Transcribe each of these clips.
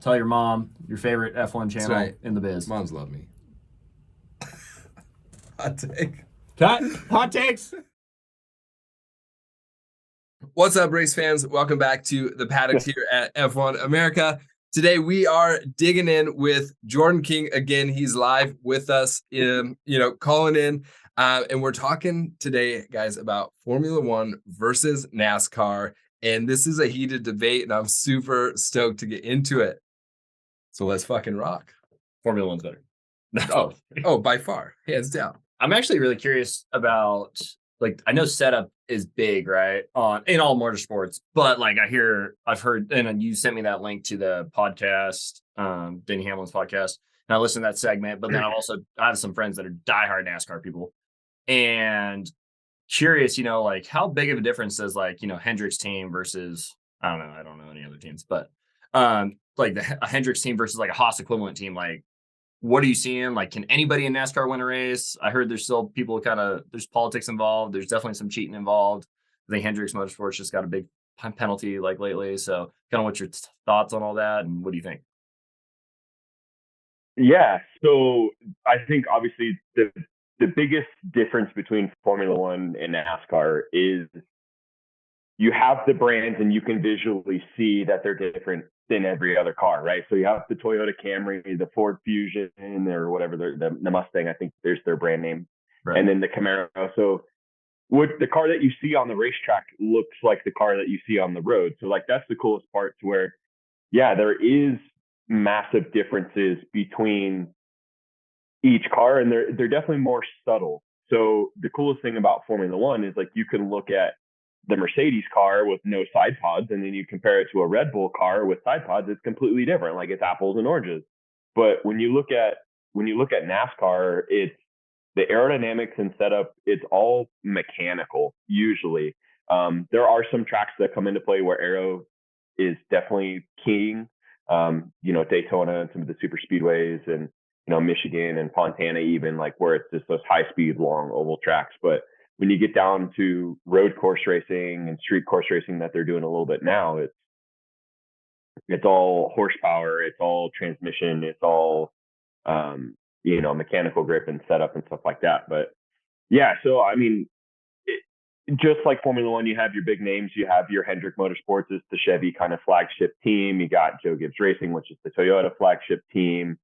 Tell your mom your favorite F1 That's channel right. in the biz. Moms love me. Hot take. Cut. Hot takes. What's up, race fans? Welcome back to the Paddocks here at F1 America. Today we are digging in with Jordan King again. He's live with us, calling in, and we're talking today, guys, about Formula One versus NASCAR. And this is a heated debate, and I'm super stoked to get into it. So let's fucking rock. Formula One's better. Oh, by far, hands down. I'm actually really curious about, like, I know setup is big, right? In all motorsports, but like I've heard, and you sent me that link to the podcast, Denny Hamlin's podcast, and I listened to that segment. But then I have some friends that are diehard NASCAR people, and curious, like how big of a difference does Hendrick's team versus I don't know any other teams, but like a Hendrick's team versus like a Haas equivalent team, like. What are you seeing? Like, can anybody in NASCAR win a race? I heard there's still people there's politics involved. There's definitely some cheating involved. I think Hendricks Motorsports just got a big penalty like lately. So kind of what's your thoughts on all that? And what do you think? Yeah, so I think obviously the biggest difference between Formula One and NASCAR is you have the brands and you can visually see that they're different than every other car, right? So you have the Toyota Camry, the Ford Fusion, or whatever, the Mustang, I think there's their brand name, right. And then the Camaro. So what the car that you see on the racetrack looks like the car that you see on the road. So like that's the coolest part, to where, yeah, there is massive differences between each car, and they're definitely more subtle. So the coolest thing about Formula One is like you can look at the Mercedes car with no side pods, and then you compare it to a Red Bull car with side pods, it's completely different. Like it's apples and oranges. But when you look at NASCAR, it's the aerodynamics and setup, it's all mechanical usually. There are some tracks that come into play where aero is definitely king. Daytona and some of the super speedways, and Michigan and Fontana, even, like where it's just those high speed long oval tracks. But when you get down to road course racing and street course racing that they're doing a little bit now, it's all horsepower, it's all transmission, it's all mechanical grip and setup and stuff like that. But yeah, so I mean, just like Formula One, you have your big names. You have your Hendrick Motorsports, is the Chevy kind of flagship team. You got Joe Gibbs Racing, which is the Toyota flagship team.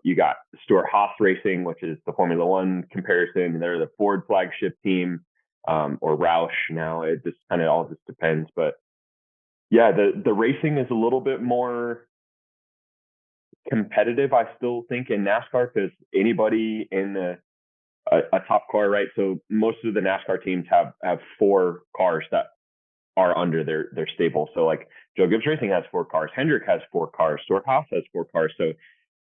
You got Stuart Haas Racing, which is the Formula One comparison. They're the Ford flagship team, or Roush now. It just kind of all just depends. But yeah, the racing is a little bit more competitive, I still think, in NASCAR, because anybody in a top car, right? So most of the NASCAR teams have 4 cars that are under their stable. So like Joe Gibbs Racing has 4 cars, Hendrick has 4 cars, Stuart Haas has 4 cars. So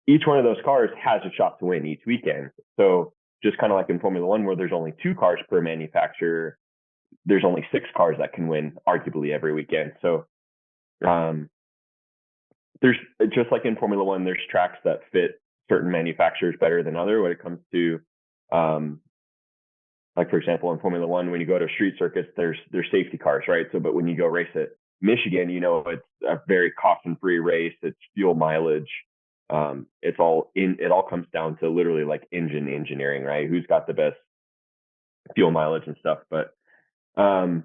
each one of those cars has a shot to win each weekend. So just kind of like in Formula One, where there's only 2 cars per manufacturer, there's only 6 cars that can win arguably every weekend. So there's, just like in Formula One, there's tracks that fit certain manufacturers better than other when it comes to, like for example, in Formula One, when you go to street circuits, there's safety cars, right? So, but when you go race at Michigan, it's a very caution-free race. It's fuel mileage. It all comes down to literally like engine engineering, right? Who's got the best fuel mileage and stuff. But I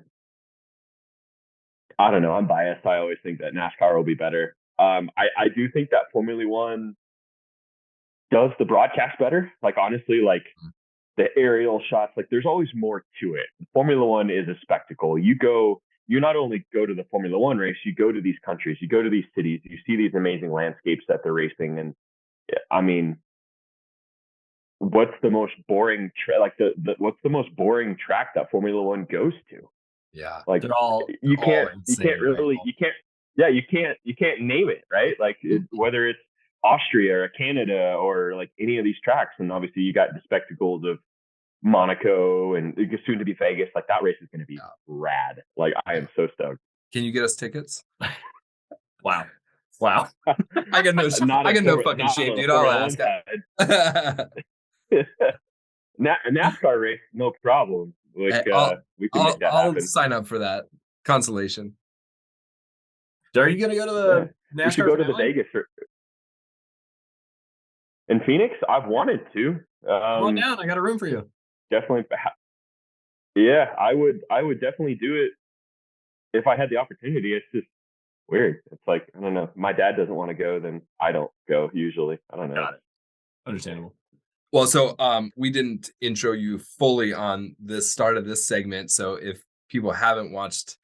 don't know. I'm biased. I always think that NASCAR will be better. I do think that Formula One does the broadcast better. Like honestly, like the aerial shots, like there's always more to it. Formula One is a spectacle. You not only go to the Formula One race, you go to these countries, you go to these cities, you see these amazing landscapes that they're racing. And I mean, what's the most boring what's the most boring track that Formula One goes to? Yeah, like you can't name it, right? Like whether it's Austria or Canada or like any of these tracks. And obviously you got the spectacles of Monaco and soon to be Vegas. Like that race is going to be rad. Like I am so stoked. Can you get us tickets? Wow. I got no fucking shame, dude. I'll ask. NASCAR race, no problem. Like we can make that happen. I'll sign up for that consolation. Are you gonna go to we should NASCAR go to the finale? Vegas in Phoenix. I've wanted to. Come on down. I got a room for you. Definitely. Yeah, I would definitely do it if I had the opportunity. It's just weird. It's like, I don't know. My dad doesn't want to go, then I don't go usually. I don't know. Got it. Understandable. Well, so we didn't intro you fully on the start of this segment. So if people haven't watched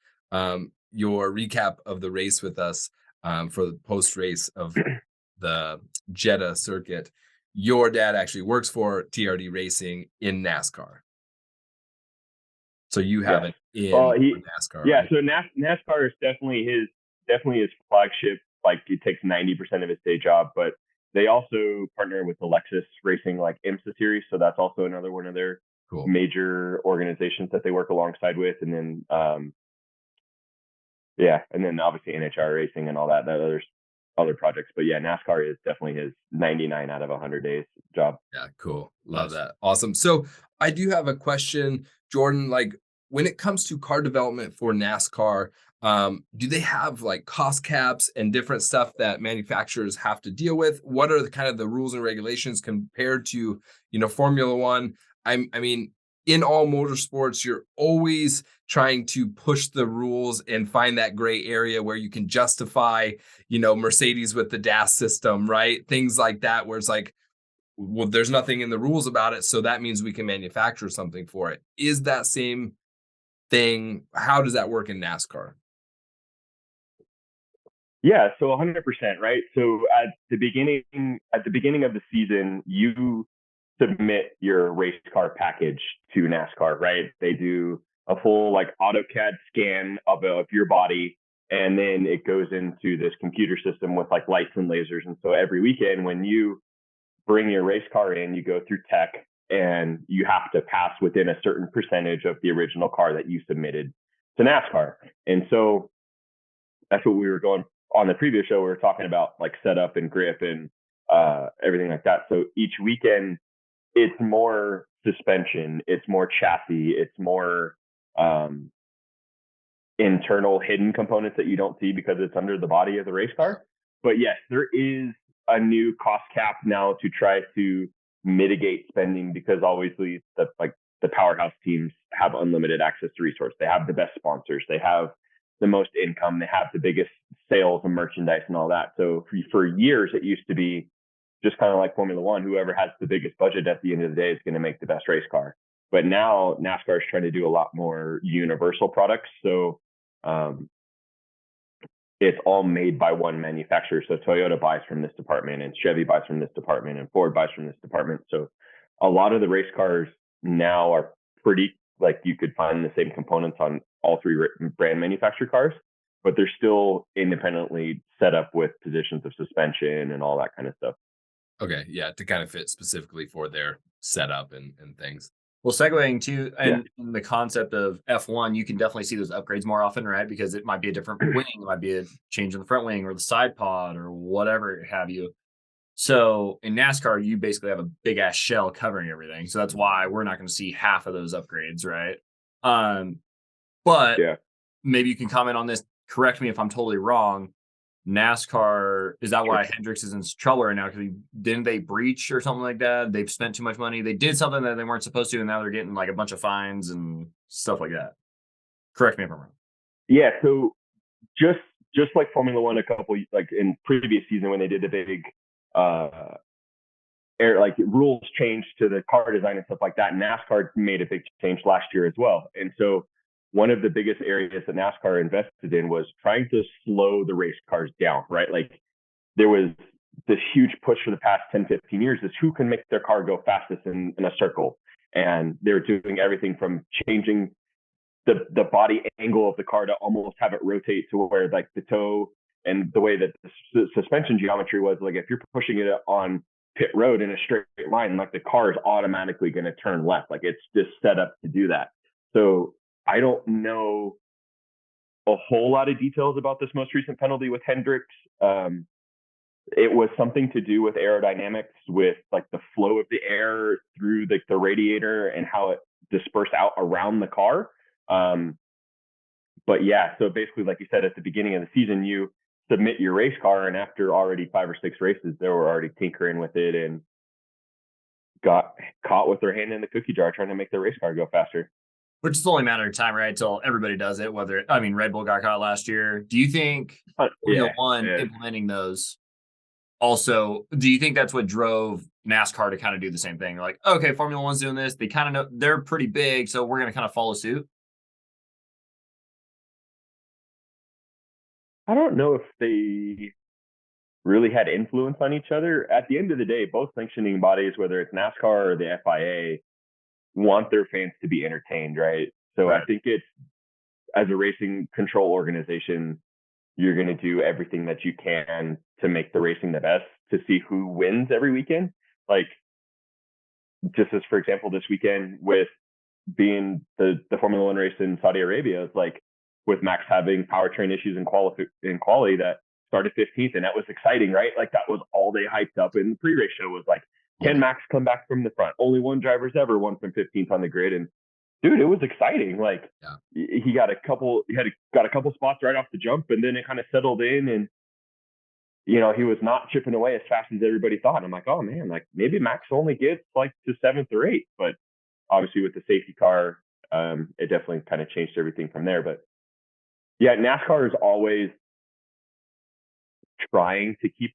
your recap of the race with us for the post race of the Jeddah circuit, your dad actually works for TRD Racing in NASCAR. So you have it in NASCAR, yeah. right? So NASCAR is definitely his flagship. Like, it takes 90% of his day job, but they also partner with the Lexus Racing, like IMSA series. So that's also another one of their major organizations that they work alongside with. And then, and then obviously NHR Racing and all that. There's other projects, but yeah, NASCAR is definitely his 99 out of 100 days job. Yeah, cool. Love that. Awesome. So I do have a question, Jordan. Like, when it comes to car development for NASCAR, do they have like cost caps and different stuff that manufacturers have to deal with? What are the kind of the rules and regulations compared to, Formula One? I mean, in all motorsports, you're always trying to push the rules and find that gray area where you can justify, Mercedes with the DAS system, right? Things like that, where it's like, well, there's nothing in the rules about it, so that means we can manufacture something for it. Is that same thing? How does that work in NASCAR? Yeah, so 100%, right? So at the beginning of the season, you submit your race car package to NASCAR, right? They do a full like AutoCAD scan of your body, and then it goes into this computer system with like lights and lasers. And so every weekend when you bring your race car in, you go through tech, and you have to pass within a certain percentage of the original car that you submitted to NASCAR. And so that's what we were going on the previous show. We were talking about like setup and grip and everything like that. So each weekend, it's more suspension, it's more chassis, it's more internal hidden components that you don't see because it's under the body of the race car. But yes, there is a new cost cap now to try to mitigate spending, because obviously the powerhouse teams have unlimited access to resource. They have the best sponsors, they have the most income, they have the biggest sales and merchandise and all that. So for years, it used to be just kind of like Formula One, whoever has the biggest budget at the end of the day is going to make the best race car. But now NASCAR is trying to do a lot more universal products. So it's all made by one manufacturer. So Toyota buys from this department, and Chevy buys from this department, and Ford buys from this department. So a lot of the race cars now are pretty, like, you could find the same components on all three brand manufactured cars, but they're still independently set up with positions of suspension and all that kind of stuff. Okay, yeah, to kind of fit specifically for their setup and things. Well, segueing to and the concept of F1, you can definitely see those upgrades more often, right? Because it might be a different wing, it might be a change in the front wing or the side pod or whatever have you. So in NASCAR, you basically have a big ass shell covering everything. So that's why we're not going to see half of those upgrades, right? But maybe you can comment on this. Correct me if I'm totally wrong. NASCAR, is that why Hendricks is in trouble right now? Because didn't they breach or something like that? They've spent too much money. They did something that they weren't supposed to, and now they're getting like a bunch of fines and stuff like that. Correct me if I'm wrong. Yeah, so just like Formula One, a couple like in previous season when they did the big rules change to the car design and stuff like that, NASCAR made a big change last year as well. And so one of the biggest areas that NASCAR invested in was trying to slow the race cars down, right? Like, there was this huge push for the past 10, 15 years is who can make their car go fastest in a circle. And they're doing everything from changing the body angle of the car to almost have it rotate to where like the toe and the way that the suspension geometry was, like if you're pushing it on pit road in a straight line, like the car is automatically going to turn left. Like, it's just set up to do that. So I don't know a whole lot of details about this most recent penalty with Hendricks. It was something to do with aerodynamics, with like the flow of the air through the radiator and how it dispersed out around the car. But yeah, so basically, like you said, at the beginning of the season, you submit your race car, and after already 5 or 6 races, they were already tinkering with it and got caught with their hand in the cookie jar trying to make their race car go faster. Which is only a matter of time, right? Until everybody does it. Red Bull got caught last year. Do you think Formula One implementing those also, do you think that's what drove NASCAR to kind of do the same thing? Like, okay, Formula One's doing this. They kind of know they're pretty big, so we're going to kind of follow suit. I don't know if they really had influence on each other. At the end of the day, both sanctioning bodies, whether it's NASCAR or the FIA, want their fans to be entertained, right? So right. I think it's, as a racing control organization, you're going to do everything that you can to make the racing the best, to see who wins every weekend. Like, just as for example, this weekend with being the Formula One race in Saudi Arabia, it's like with Max having powertrain issues in quality that started 15th, and that was exciting, right? Like that was all they hyped up in the pre-race show was like, can Max come back from the front? Only one driver's ever won from 15th on the grid, and dude, it was exciting. Like he got a couple spots right off the jump, and then it kind of settled in, and he was not chipping away as fast as everybody thought. And I'm like, oh man, like maybe Max only gets like to 7th or 8th, but obviously with the safety car, it definitely kind of changed everything from there. But yeah, NASCAR is always trying to keep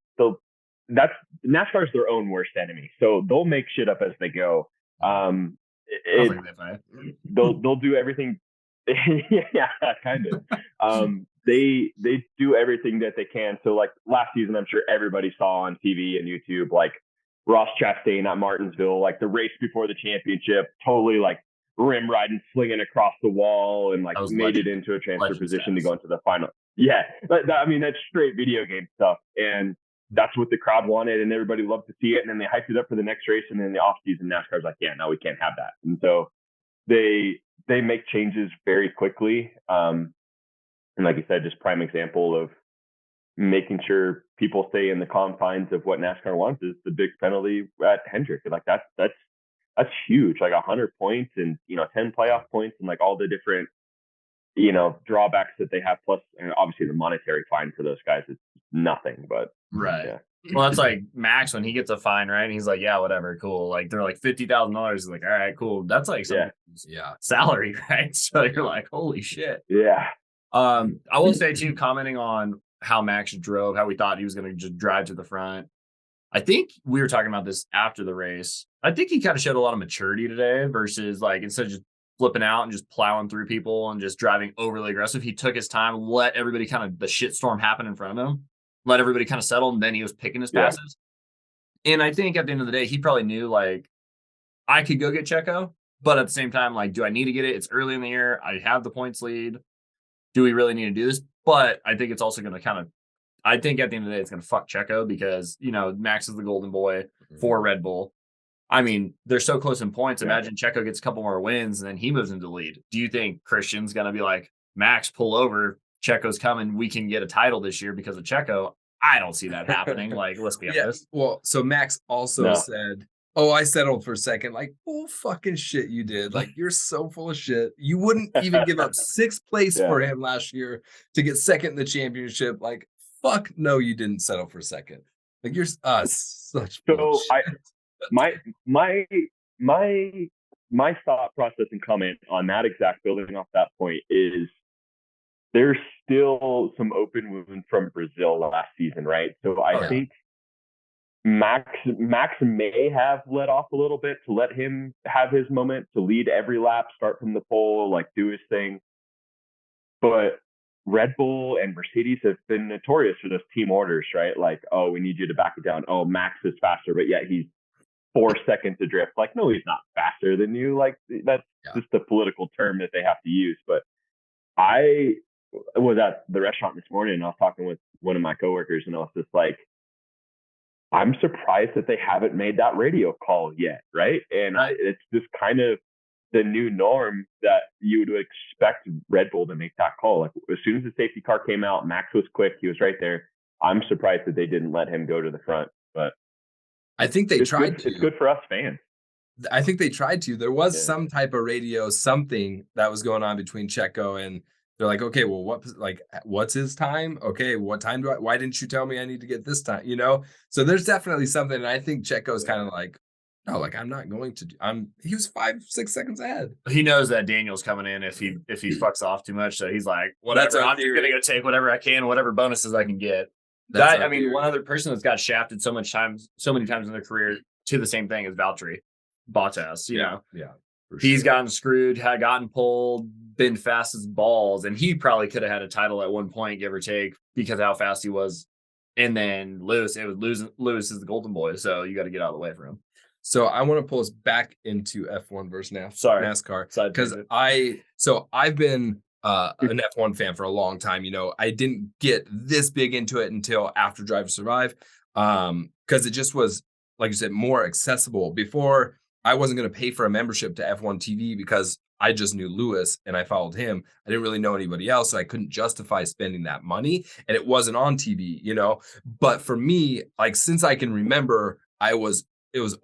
NASCAR is their own worst enemy, so they'll make shit up as they go. They'll do everything. Yeah, kind of. They do everything that they can. So like last season, I'm sure everybody saw on TV and YouTube, like Ross Chastain at Martinsville, like the race before the championship, totally like rim riding, slinging across the wall, and like made it into a transfer position to go into the final. Yeah, that's straight video game stuff, and that's what the crowd wanted, and everybody loved to see it. And then they hyped it up for the next race, and then the off season, NASCAR's like, yeah, no, we can't have that. And so they make changes very quickly. And like you said, just prime example of making sure people stay in the confines of what NASCAR wants is the big penalty at Hendrick. Like that's huge, like 100 points and 10 playoff points and like all the different drawbacks that they have, plus and obviously the monetary fine for those guys is nothing. But right. Yeah. Well, that's like Max when he gets a fine, right? And he's like, yeah, whatever, cool. Like they're like $50,000. He's like, all right, cool. That's like some salary, right? So you're like, holy shit. Yeah. I will say too, commenting on how Max drove, how we thought he was going to just drive to the front. I think we were talking about this after the race. I think he kind of showed a lot of maturity today versus like instead of just flipping out and just plowing through people and just driving overly aggressive. He took his time, let everybody kind of the shitstorm happen in front of him, let everybody kind of settle, and then he was picking his passes. And I think at the end of the day, he probably knew like I could go get Checo, but at the same time, like, do I need to get it? It's early in the year. I have the points lead. Do we really need to do this? But I think it's also going to I think at the end of the day, it's going to fuck Checo because, Max is the golden boy for Red Bull. I mean, they're so close in points. Imagine Checo gets a couple more wins and then he moves into the lead. Do you think Christian's going to be like, Max, pull over, Checo's coming, we can get a title this year because of Checo? I don't see that happening. Like, let's be honest. Well, so Max also said, oh, I settled for second. Like, oh, fucking shit you did. Like, you're so full of shit. You wouldn't even give up 6th place for him last year to get second in the championship. Like, fuck no, you didn't settle for second. Like, you're such bullshit. My thought process and comment on that exact building off that point is there's still some open wounds from Brazil last season, right? So I think Max may have let off a little bit to let him have his moment to lead every lap, start from the pole, like do his thing. But Red Bull and Mercedes have been notorious for those team orders, right? Like, oh, we need you to back it down. Oh, Max is faster, but yet he's 4 seconds to drift. Like, no, he's not faster than you. Like, that's just the political term that they have to use. But I was at the restaurant this morning and I was talking with one of my coworkers and I was just like, I'm surprised that they haven't made that radio call yet, right? And it's just kind of the new norm that you would expect Red Bull to make that call. Like as soon as the safety car came out, Max was quick. He was right there. I'm surprised that they didn't let him go to the front, but I think they tried to. It's good for us fans. I think they tried to. There was some type of radio, something that was going on between Checo and they're like, okay, well, what's his time? Okay, what time why didn't you tell me I need to get this time? So there's definitely something. And I think Checo's kind of like, no, like I'm not going to he was 5-6 seconds ahead. He knows that Daniel's coming in if he fucks off too much. So he's like, That's whatever, our I'm just theory. gonna go take whatever I can, whatever bonuses I can get. That's That our I mean, theory. one other person that's got shafted so many times in their career to the same thing as Valtteri Bottas, you know. Yeah. He's gotten screwed, had gotten pulled, been fast as balls, and he probably could have had a title at one point, give or take, because of how fast he was. And then Lewis is the golden boy, so you got to get out of the way for him. So I want to pull us back into F1 versus NASCAR because I've been an F1 fan for a long time. I didn't get this big into it until after Drive to Survive, because it just was, like you said, more accessible. Before, I wasn't going to pay for a membership to F1 TV because I just knew Lewis and I followed him. I didn't really know anybody else, so I couldn't justify spending that money, and it wasn't on TV, But for me, like since I can remember, it was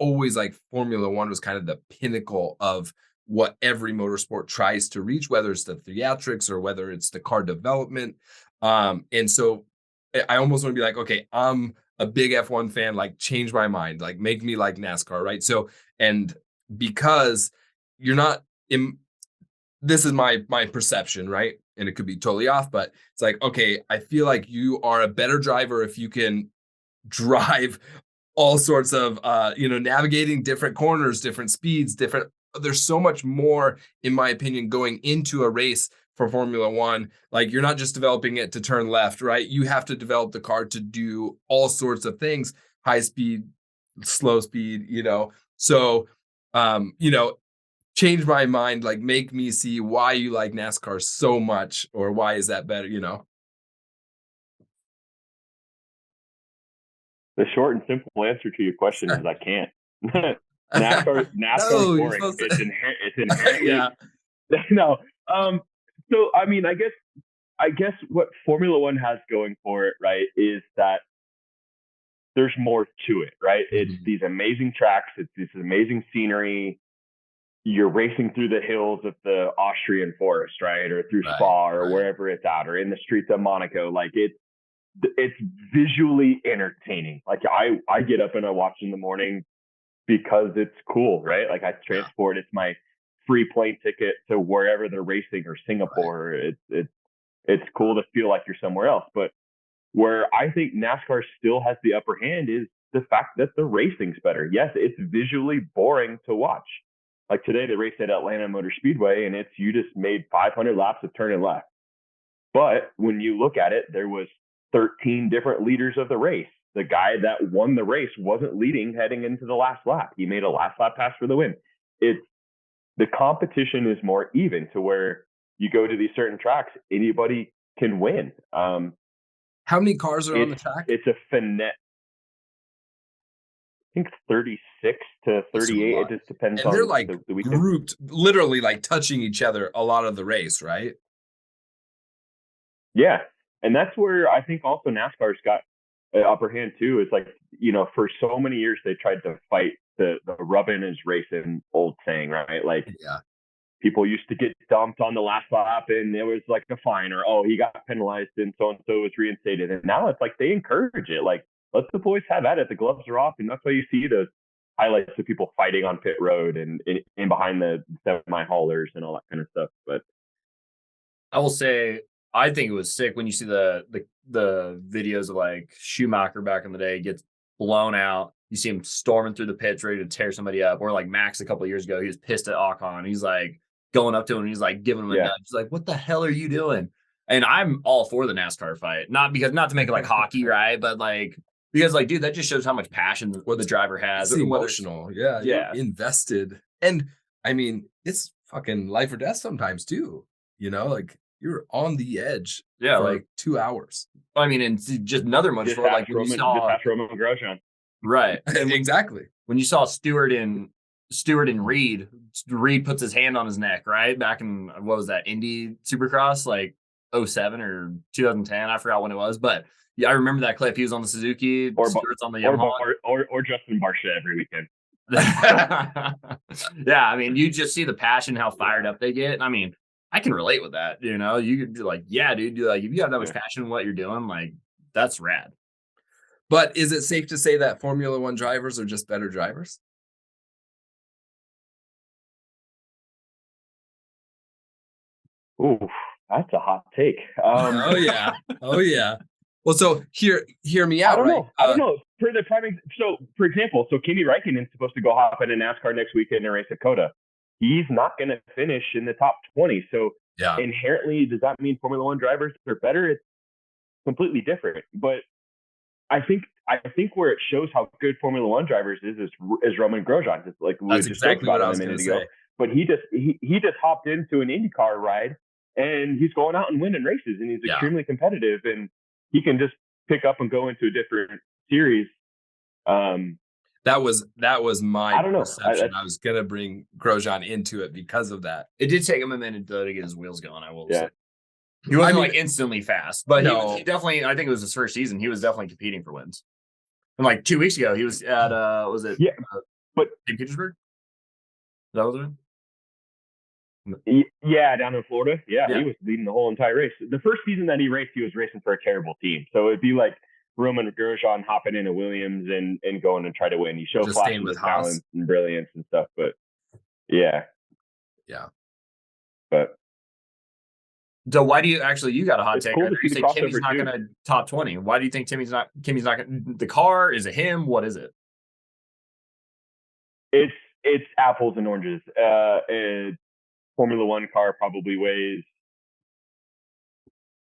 always like Formula One was kind of the pinnacle of what every motorsport tries to reach, whether it's the theatrics or whether it's the car development. And so I almost want to be like, okay, I'm a big F1 fan, like change my mind, like make me like NASCAR, right? So, and because you're not in, this is my perception, right? And it could be totally off, but it's like, okay, I feel like you are a better driver if you can drive all sorts of navigating different corners, different speeds, there's so much more, in my opinion, going into a race for Formula One. Like you're not just developing it to turn left, right? You have to develop the car to do all sorts of things, high speed, slow speed, So change my mind, like make me see why you like NASCAR so much, or why is that better, The short and simple answer to your question is I can't. NASCAR is boring. It's inherently yeah. No. So I mean, I guess what Formula One has going for it, right, is that there's more to it, right? Mm-hmm. It's these amazing tracks, it's this amazing scenery. You're racing through the hills of the Austrian forest, right? Or through Spa or wherever it's at, or in the streets of Monaco. Like it's visually entertaining. Like I get up and I watch in the morning because it's cool, right? Like I transport, it's my free plane ticket to wherever they're racing, or Singapore. Right. It's cool to feel like you're somewhere else. But where I think NASCAR still has the upper hand is the fact that the racing's better. Yes, it's visually boring to watch. Like today, they raced at Atlanta Motor Speedway, and you just made 500 laps of turning left. But when you look at it, there was 13 different leaders of the race. The guy that won the race wasn't leading heading into the last lap. He made a last lap pass for the win. The competition is more even, to where you go to these certain tracks, anybody can win. How many cars are on the track? It's a finesse. I think 36 to 38. It just depends on they're like the weekend. Grouped, literally like touching each other a lot of the race, right? Yeah. And that's where I think also NASCAR's got an upper hand too. It's like, for so many years they tried to fight the rubbing is racing old saying, right? Like people used to get dumped on the last lap and it was like a fine, or, oh, he got penalized and so was reinstated. And now it's like they encourage it. Like, let the boys have at it. The gloves are off. And that's why you see those highlights of people fighting on pit road and in behind the semi haulers and all that kind of stuff. But I will say, I think it was sick when you see the videos of like Schumacher back in the day gets blown out. You see him storming through the pits ready to tear somebody up. Or like Max a couple of years ago, he was pissed at Ocon. He's like going up to him and he's like giving him a nudge. He's like, what the hell are you doing? And I'm all for the NASCAR fight. Not to make it like hockey, right? But like, because like, dude, that just shows how much passion the driver has. It's emotional. Yeah. You're invested. And I mean, it's fucking life or death sometimes too. Like you're on the edge for like 2 hours. I mean, and just another motorsport, like when you saw Roman Grosjean. Right. Exactly. When you saw Stewart and Reed puts his hand on his neck, right? Back in, what was that, Indy Supercross, like 07 or 2010. I forgot when it was, but yeah, I remember that clip. He was on the Suzuki, Stewart's on the Yamaha. Or Justin Barcia every weekend. Yeah, I mean, you just see the passion, how fired up they get. I mean, I can relate with that. You know, you could be like, yeah, dude, like if you have that much passion in what you're doing, like that's rad. But is it safe to say that Formula One drivers are just better drivers? Ooh, that's a hot take. Oh yeah. Oh yeah. Well, so hear me I out, don't right? know. I don't know. For the priming, so for example, so Kimi Räikkönen's supposed to go hop in a NASCAR next weekend and race at Coda. He's not going to finish in the top 20. So Yeah. inherently, does that mean Formula One drivers are better? It's completely different. But I think where it shows how good Formula One drivers is Roman Grosjean. It's like we That's just exactly spoke what about I him was a going minute to ago. say. But he just hopped into an IndyCar ride and he's going out and winning races and he's extremely competitive and he can just pick up and go into a different series. That was my I don't know. perception. I was going to bring Grosjean into it because of that. It did take him a minute though to get his wheels going. I will say. Yeah. He wasn't like instantly fast, but No. he definitely, I think it was his first season. He was definitely competing for wins. And like 2 weeks ago, he was at, was it? Yeah, but in Petersburg? That was it? Yeah, down in Florida. Yeah, Yeah. he was leading the whole entire race. The first season that he raced, he was racing for a terrible team. So it'd be like Roman Grosjean hopping into Williams and going and try to win. He showed Just flashes staying with of Haas. talent and brilliance and stuff, but yeah. But So why do you actually, you got a hot it's take? cool Right to there. see You the say Kimmy's crossover not too. going to top 20. Why do you think Kimmy's not going? The car, is it him? What is it? It's apples and oranges. A Formula One car probably weighs,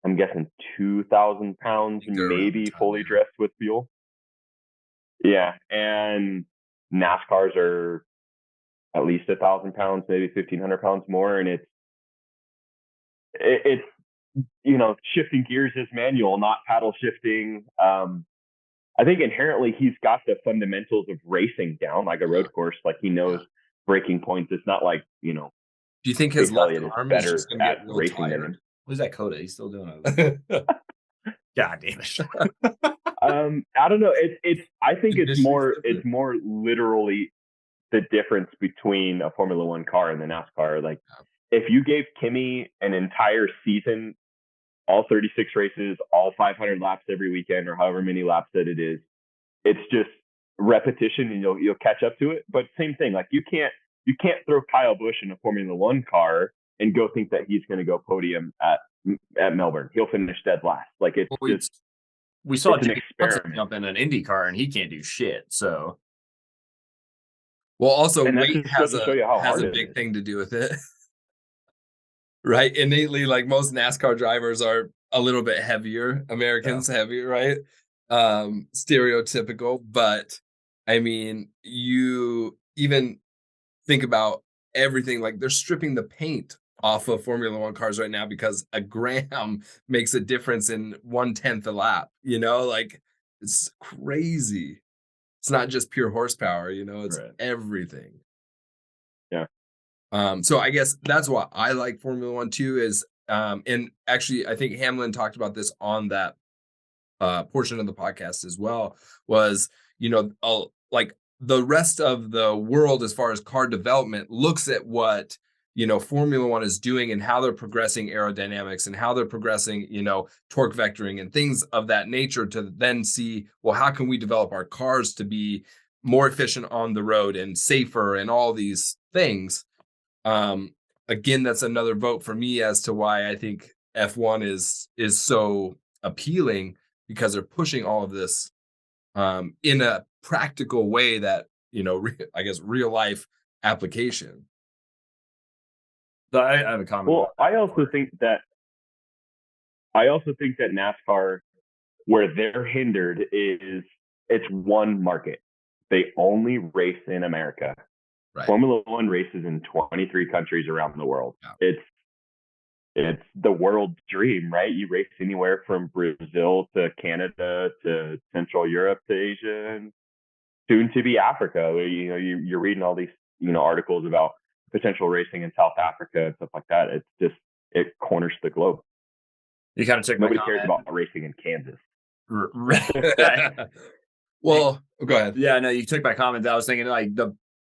I'm guessing, 2,000 pounds, maybe fully dressed with fuel. Yeah, and NASCARs are at least 1,000 pounds, maybe 1,500 pounds more, and it's shifting gears is manual, not paddle shifting. I think inherently he's got the fundamentals of racing down, like a road course. Like he knows braking points. It's not like Do you think his left arm is better just going to at get real racing than him. tired? What is that Coda? He's still doing it. God damn it. I don't know. I think it's more literally the difference between a Formula One car and the NASCAR. Like if you gave Kimi an entire season, all 36 races, all 500 laps every weekend, or however many laps that it is, it's just repetition, and you'll catch up to it. But same thing, like you can't throw Kyle Busch in a Formula One car and go think that he's going to go podium at Melbourne. He'll finish dead last. Like we saw an Jimmy Johnson experiment. jump in an Indy car and he can't do shit. So, well, also and weight has a big thing to do with it. Right? Innately, like most NASCAR drivers are a little bit heavier, Americans heavier, right? Stereotypical, but I mean, you even think about everything, like they're stripping the paint off of Formula One cars right now because a gram makes a difference in 1/10 a lap, like it's crazy. It's not just pure horsepower, it's everything. Yeah. So I guess that's why I like Formula One too is, and actually I think Hamlin talked about this on that portion of the podcast as well, was, like the rest of the world as far as car development looks at what, Formula One is doing and how they're progressing aerodynamics and how they're progressing, torque vectoring and things of that nature to then see, well, how can we develop our cars to be more efficient on the road and safer and all these things. Again, that's another vote for me as to why I think F1 is so appealing, because they're pushing all of this in a practical way that, I guess real life application. But I have a comment. Well, I also think that NASCAR, where they're hindered, is it's one market. They only race in America. Right. Formula One races in 23 countries around the world. Yeah. It's the world's dream, right? You race anywhere from Brazil to Canada to Central Europe to Asia and soon to be Africa. You're reading all these articles about potential racing in South Africa and stuff like that. It's just, it corners the globe. You kind of took nobody cares about racing in Kansas. Well, go ahead. Yeah, no, you took my comment. I was thinking like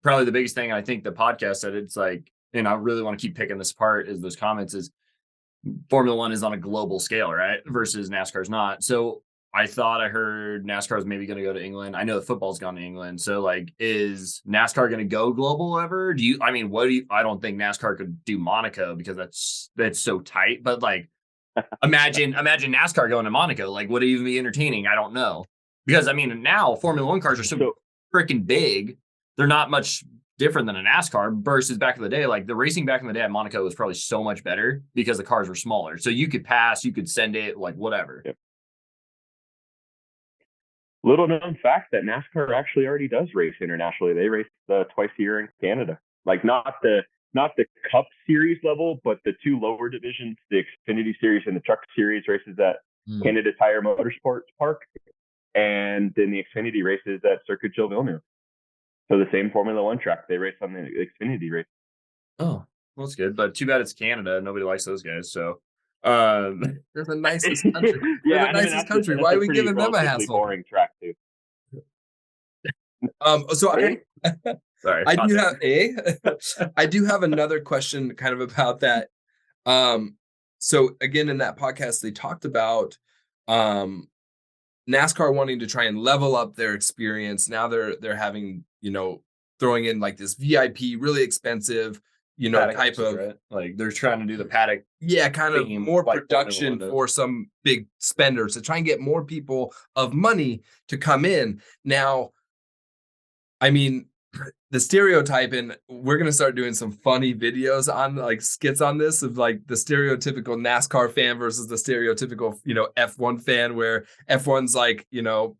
probably the biggest thing I think the podcast said, it's like and I really want to keep picking this apart, is those comments is Formula One is on a global scale, right? Versus NASCAR's not. So I thought I heard NASCAR is maybe going to go to England. I know that football's gone to England. So like, is NASCAR going to go global ever? I don't think NASCAR could do Monaco because that's so tight. But like, imagine NASCAR going to Monaco. Like, would it even be entertaining? I don't know. Because I mean, now Formula One cars are so freaking big. They're not much different than a NASCAR versus back in the day. Like the racing back in the day at Monaco was probably so much better because the cars were smaller. So you could pass, you could send it, like whatever. Yep. Little known fact that NASCAR actually already does race internationally. They race twice a year in Canada. Like not the Cup Series level, but the two lower divisions, the Xfinity Series and the Truck Series races at Canada Tire Motorsports Park, and then the Xfinity races at Circuit Gilles Villeneuve. So the same Formula One track, they race on the Xfinity race. Oh, well, that's good. But too bad it's Canada. Nobody likes those guys. So they're the nicest country. They're the nicest country. Why are we giving them a hassle? Boring track too. Sorry. I I do have another question kind of about that. So again, in that podcast, they talked about NASCAR wanting to try and level up their experience. Now they're having, throwing in like this VIP, really expensive, paddock type of right? Like they're trying to do the paddock. Yeah, kind of more production for some big spenders to try and get more people of money to come in. Now, I mean, the stereotype, and we're going to start doing some funny videos on like skits on this of like the stereotypical NASCAR fan versus the stereotypical, F1 fan, where F1's like,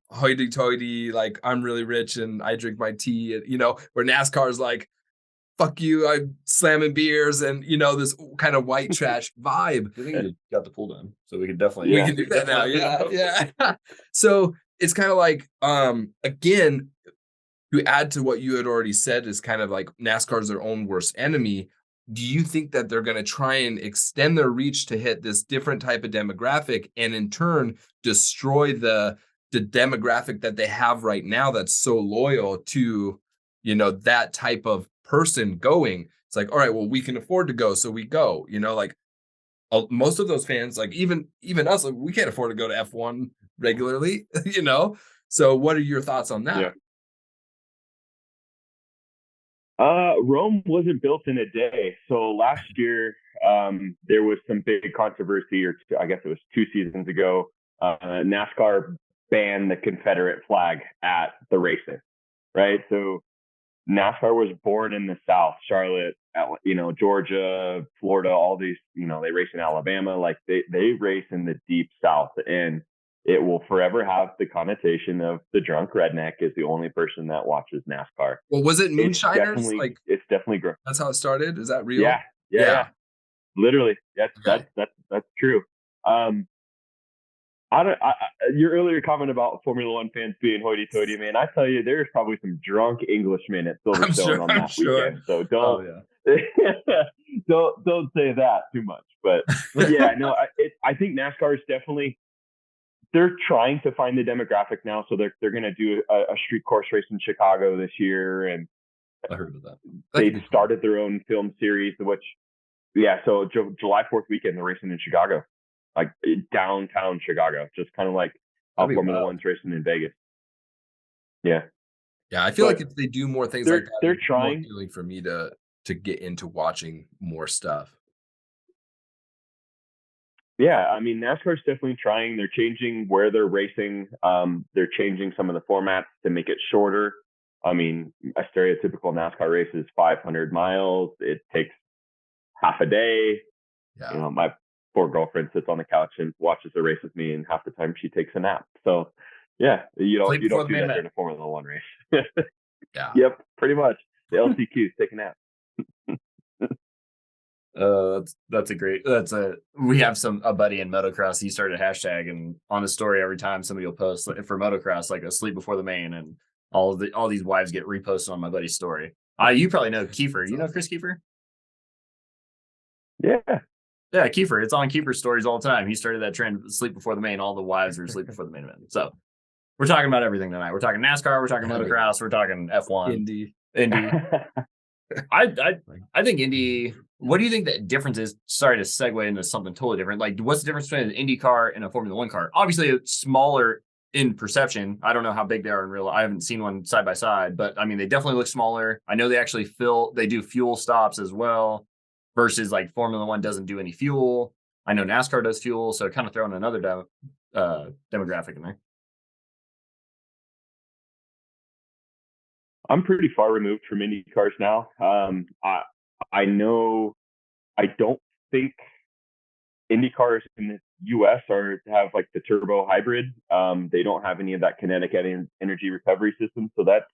hoity toity, like I'm really rich and I drink my tea, and, where NASCAR's like, fuck you, I'm slamming beers, and this kind of white trash vibe. I think you got the pull down, so we can definitely we can do that now. Yeah. So it's kind of like again, to add to what you had already said, is kind of like NASCAR's their own worst enemy. Do you think that they're going to try and extend their reach to hit this different type of demographic, and in turn destroy the demographic that they have right now that's so loyal to that type of person going? It's like, all right, well, we can afford to go, so we go. Like most of those fans, like even us, like, we can't afford to go to F1 regularly. So what are your thoughts on that? Yeah. Rome wasn't built in a day. So last year, there was some big controversy, or I guess it was 2 seasons ago. NASCAR banned the Confederate flag at the races, right? So NASCAR was born in the South, Charlotte, Georgia, Florida, all these, they race in Alabama, like they race in the deep South, and it will forever have the connotation of the drunk redneck is the only person that watches NASCAR. Well, was it moonshiners? It's definitely gross. That's how it started. Is that real? Yeah. Literally, that's true. Your earlier comment about Formula One fans being hoity-toity, man, I tell you, there's probably some drunk Englishmen at Silverstone on that weekend. So don't don't say that too much. But yeah, no, I think NASCAR is definitely, they're trying to find the demographic now. So they're going to do a street course race in Chicago this year, and I heard about that. They started their own film series, which so July 4th weekend they're racing in Chicago. Like downtown Chicago, just kind of like how Formula One's racing in Vegas. Yeah. I feel like if they do more things like that, they're trying. More appealing for me to get into watching more stuff. Yeah, I mean, NASCAR's definitely trying. They're changing where they're racing. They're changing some of the formats to make it shorter. I mean, a stereotypical NASCAR race is 500 miles. It takes half a day. Yeah. My poor girlfriend sits on the couch and watches the race with me, and half the time she takes a nap. So yeah, you don't do that during a Formula One race. Yeah. Yep, pretty much. The LCQs take a nap. We have a buddy in motocross. He started a hashtag, and on his story every time somebody will post for motocross, like a sleep before the main, and all these wives get reposted on my buddy's story. You probably know Kiefer. You know Chris Kiefer? Yeah, Kiefer. It's on Kiefer's stories all the time. He started that trend, sleep before the main. All the wives are sleep before the main event. So we're talking about everything tonight. We're talking NASCAR. We're talking motocross. We're talking F1. Indy. I think Indy. What do you think the difference is? Sorry to segue into something totally different. Like, what's the difference between an Indy car and a Formula One car? Obviously, it's smaller in perception. I don't know how big they are in real. I haven't seen one side by side, but I mean, they definitely look smaller. I know they actually they do fuel stops as well, versus like Formula One doesn't do any fuel. I know NASCAR does fuel, so kind of throwing another demographic in there. I'm pretty far removed from Indy cars now. I know. I don't think Indy cars in the U.S. have like the turbo hybrid. They don't have any of that kinetic energy recovery system, so that's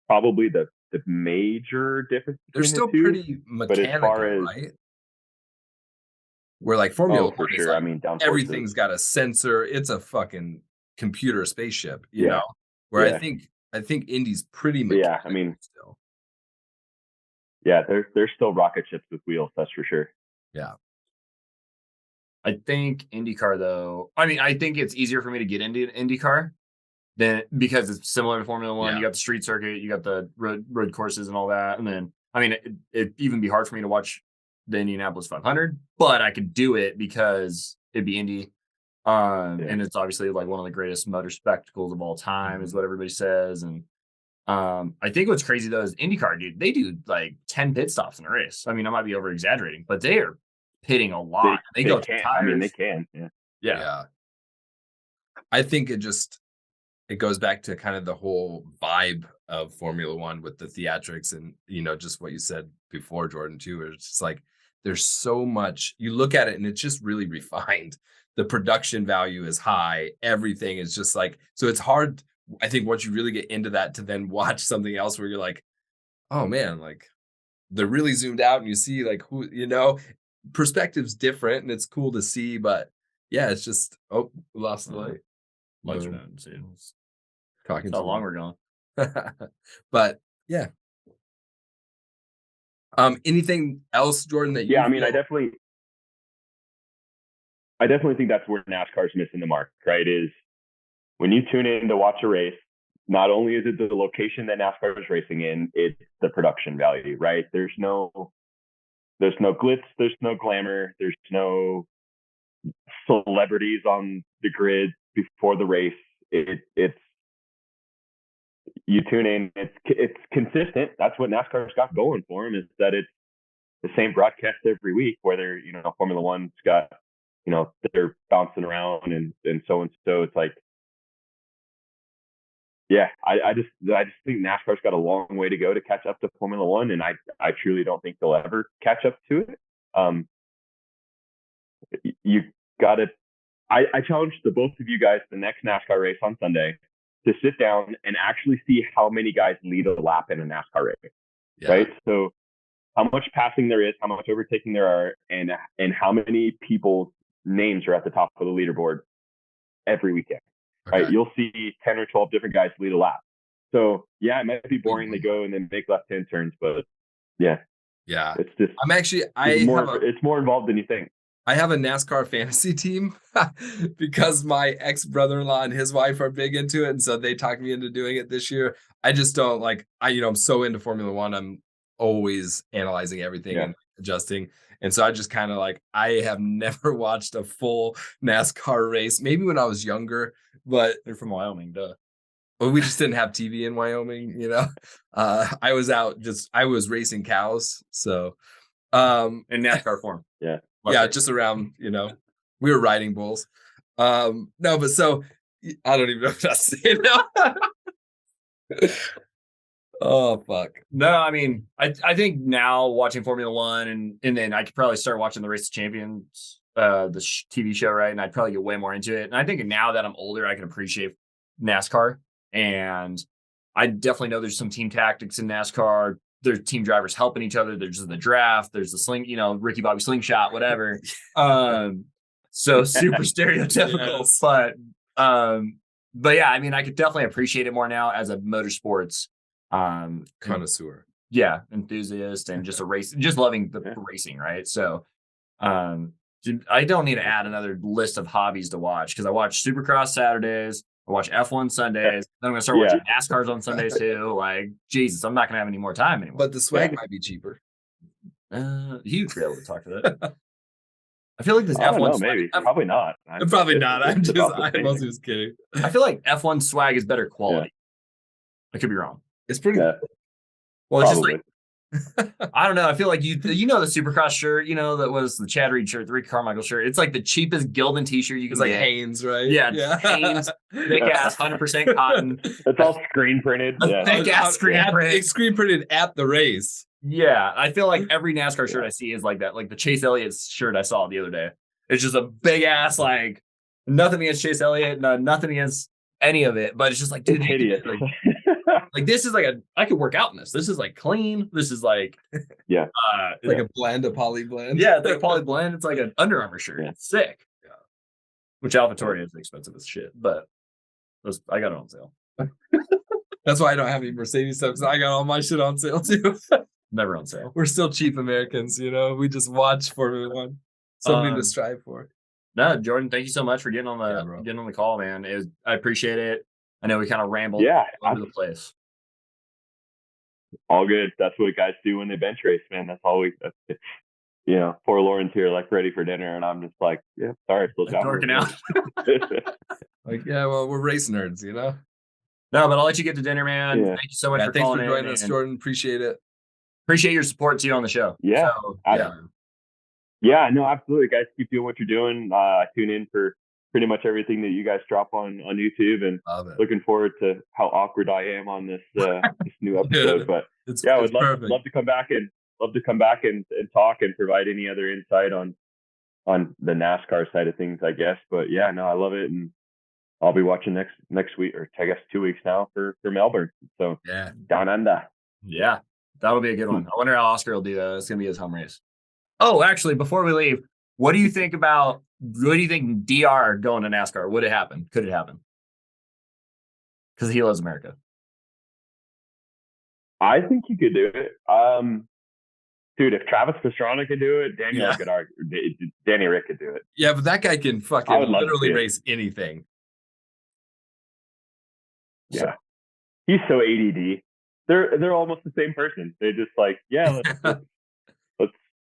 probably the major difference. They're still the two. pretty mechanical, right? Where like Formula One is like, everything's got a sensor. It's a fucking computer spaceship, you know. Where I think Indy's pretty mechanical. Yeah, I mean, still. Yeah, they're still rocket ships with wheels. That's for sure. Yeah. I think IndyCar though. I mean, I think it's easier for me to get into IndyCar than because it's similar to Formula One. You got the street circuit, you got the road courses and all that, and then I mean, it'd even be hard for me to watch the Indianapolis 500, but I could do it because it'd be Indy. And it's obviously like one of the greatest motor spectacles of all time, is what everybody says. And I think what's crazy though is IndyCar, dude, they do like 10 pit stops in a race. I mean, I might be over exaggerating, but they are pitting a lot. They go to tires. I mean, they can. Yeah. I think it goes back to kind of the whole vibe of Formula One with the theatrics and, you know, just what you said before, Jordan, too. It's just like, there's so much, you look at it and it's just really refined. The production value is high. Everything is just like, so it's hard, I think, once you really get into that to then watch something else where you're like, oh man, like they're really zoomed out and you see like who, you know, perspective's different and it's cool to see, but yeah, it's just, we lost the light. Much better. See, talking how long we're going. But yeah. Anything else, Jordan, that you I mean, I definitely think that's where NASCAR's missing the mark, right? Is when you tune in to watch a race, not only is it the location that NASCAR is racing in, it's the production value, right? There's no glitz, there's no glamour, there's no celebrities on the grid before the race. It's you tune in, it's consistent. That's what NASCAR's got going for them, is that it's the same broadcast every week, whether, you know, Formula One's got, you know, they're bouncing around and so. It's like, I just think NASCAR's got a long way to go to catch up to Formula One, and I truly don't think they'll ever catch up to it. You got to. I challenge the both of you guys the next NASCAR race on Sunday to sit down and actually see how many guys lead a lap in a NASCAR race, right? So how much passing there is, how much overtaking there are, and how many people's names are at the top of the leaderboard every weekend, right? You'll see 10 or 12 different guys lead a lap. So it might be boring. They go and then make left-hand turns, but it's just, it's more involved than you think. I have a NASCAR fantasy team because my ex-brother-in-law and his wife are big into it. And so they talked me into doing it this year. I just don't I'm so into Formula One. I'm always analyzing everything and adjusting. And so I just kind of I have never watched a full NASCAR race, maybe when I was younger, but they're from Wyoming, duh. Well, we just didn't have TV in Wyoming, you know. I was racing cows. So in NASCAR form. Just around, you know, we were riding bulls. No, but so I don't even know what to say now. Oh fuck. No, I mean, I think now watching Formula One and then I could probably start watching the Race of Champions, the TV show, right? And I'd probably get way more into it. And I think now that I'm older, I can appreciate NASCAR. And I definitely know there's some team tactics in NASCAR. There's team drivers helping each other. There's the draft. There's the sling, you know, Ricky Bobby slingshot, whatever. So super stereotypical, but yeah, I mean, I could definitely appreciate it more now as a motorsports connoisseur. Enthusiast and just just loving the racing, right? So I don't need to add another list of hobbies to watch because I watch Supercross Saturdays, I watch F1 Sundays. Then I'm gonna start watching NASCARs on Sundays too. Like, Jesus, I'm not gonna have any more time anymore. But the swag might be cheaper. You'd be able to talk to that. I feel like this I don't F1 know, maybe. Probably not. Probably not. I'm mostly just kidding. I feel like F1 swag is better quality. I could be wrong. It's pretty Yeah. Well, it's just like, I don't know. I feel like the Supercross shirt, that was the Chad Reed shirt, the Rick Carmichael shirt. It's like the cheapest Gildan t-shirt you can get. It's like Hanes, right? Yeah. Hanes, big ass, 100% cotton. It's all screen printed. Big ass screen print. It's screen printed at the race. Yeah. I feel like every NASCAR shirt I see is like that. Like the Chase Elliott shirt I saw the other day. It's just a big ass, like, nothing against Chase Elliott, nothing against any of it. But it's just like, dude, it's hideous. Like this is like I could work out in this. This is like clean. This is like it's like a blend, a poly blend. Yeah, it's like a poly blend. It's like an Under Armour shirt. It's sick. Yeah. Which AlphaTauri is expensive as shit, but I got it on sale. That's why I don't have any Mercedes stuff, because I got all my shit on sale too. Never on sale. We're still cheap Americans, we just watch Formula One. Something to strive for. No, Jordan, thank you so much for getting on the call, man. I appreciate it. I know we kind of rambled all over the place. All good. That's what guys do when they bench race, man. That's all poor Lauren's here, like ready for dinner, and I'm just like, yeah, sorry, still working out. Like, yeah, well, we're race nerds, No, but I'll let you get to dinner, man. Thank you so much for calling in. Thanks for joining us, Jordan. Appreciate it. Appreciate your support too on the show. Yeah. Yeah, no, absolutely. Guys, keep doing what you're doing. Tune in for pretty much everything that you guys drop on YouTube, and looking forward to how awkward I am on this this new episode. But I would love to come back and talk and provide any other insight on the NASCAR side of things, I guess. But yeah, no, I love it, and I'll be watching next week, or I guess 2 weeks now for Melbourne. So down under. Yeah, that'll be a good one. I wonder how Oscar will do that. It's gonna be his home race. Oh, actually, before we leave, what do you think DR going to NASCAR? Would it happen? Could it happen? Because he loves America. I think he could do it. Dude, if Travis Pastrana could do it, Danny Rick could do it. Yeah, but that guy can fucking literally race anything. Yeah. He's so ADD. They're almost the same person. They're just like, yeah, let's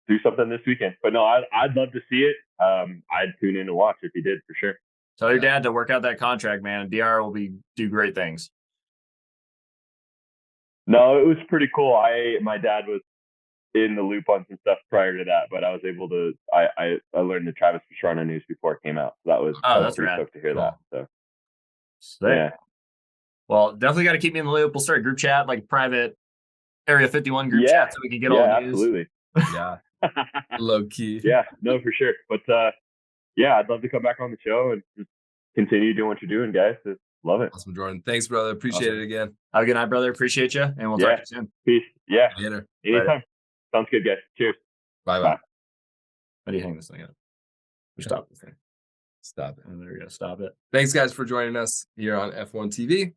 do something this weekend. But no, I'd love to see it. I'd tune in to watch if he did, for sure. Tell your dad to work out that contract, man. And DR will do great things. No, it was pretty cool. My dad was in the loop on some stuff prior to that, but I was able to. I learned the Travis Pastrana news before it came out. So that was that's pretty rad. stoked to hear that. So yeah. Well, definitely got to keep me in the loop. We'll start a group chat, like private Area 51 group chat, so we can get all the news. Absolutely. Yeah. Low key. Yeah, no, for sure. But I'd love to come back on the show and just continue doing what you're doing, guys. Just love it. Awesome, Jordan. Thanks, brother. Appreciate it again. Have a good night, brother. Appreciate you, and we'll talk to you soon. Peace. Yeah. Later. Anytime. Sounds good, guys. Cheers. Bye. How do you hang this thing up? Stop this thing. Stop it. And there we go. Stop it. Thanks, guys, for joining us here on F1 TV.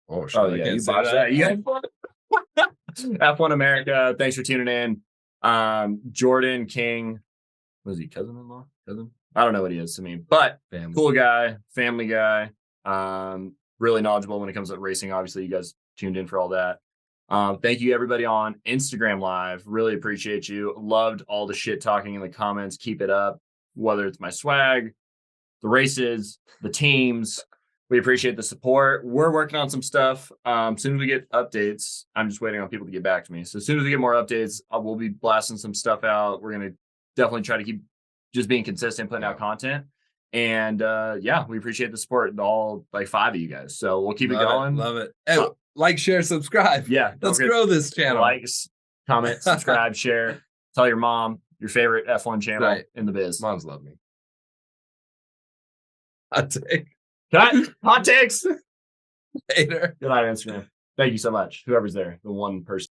Oh, yeah. You botched that. F1 America. Thanks for tuning in. Jordan King, was he cousin-in-law? Cousin? I don't know what he is to me, but cool guy, family guy, really knowledgeable when it comes to racing. Obviously, you guys tuned in for all that. Thank you, everybody on Instagram Live. Really appreciate you. Loved all the shit talking in the comments. Keep it up, whether it's my swag, the races, the teams. We appreciate the support. We're working on some stuff. As soon as we get updates, I'm just waiting on people to get back to me. So as soon as we get more updates, we'll be blasting some stuff out. We're going to definitely try to keep just being consistent, putting out content. And we appreciate the support, all like 5 of you guys. So we'll keep it going. Love it. Hey, like, share, subscribe. Yeah. Let's grow this channel. Likes, comment, subscribe, share. Tell your mom your favorite F1 channel in the biz. Moms love me. Hot take. Hot takes. Later. Good night, Instagram. Thank you so much. Whoever's there, the one person.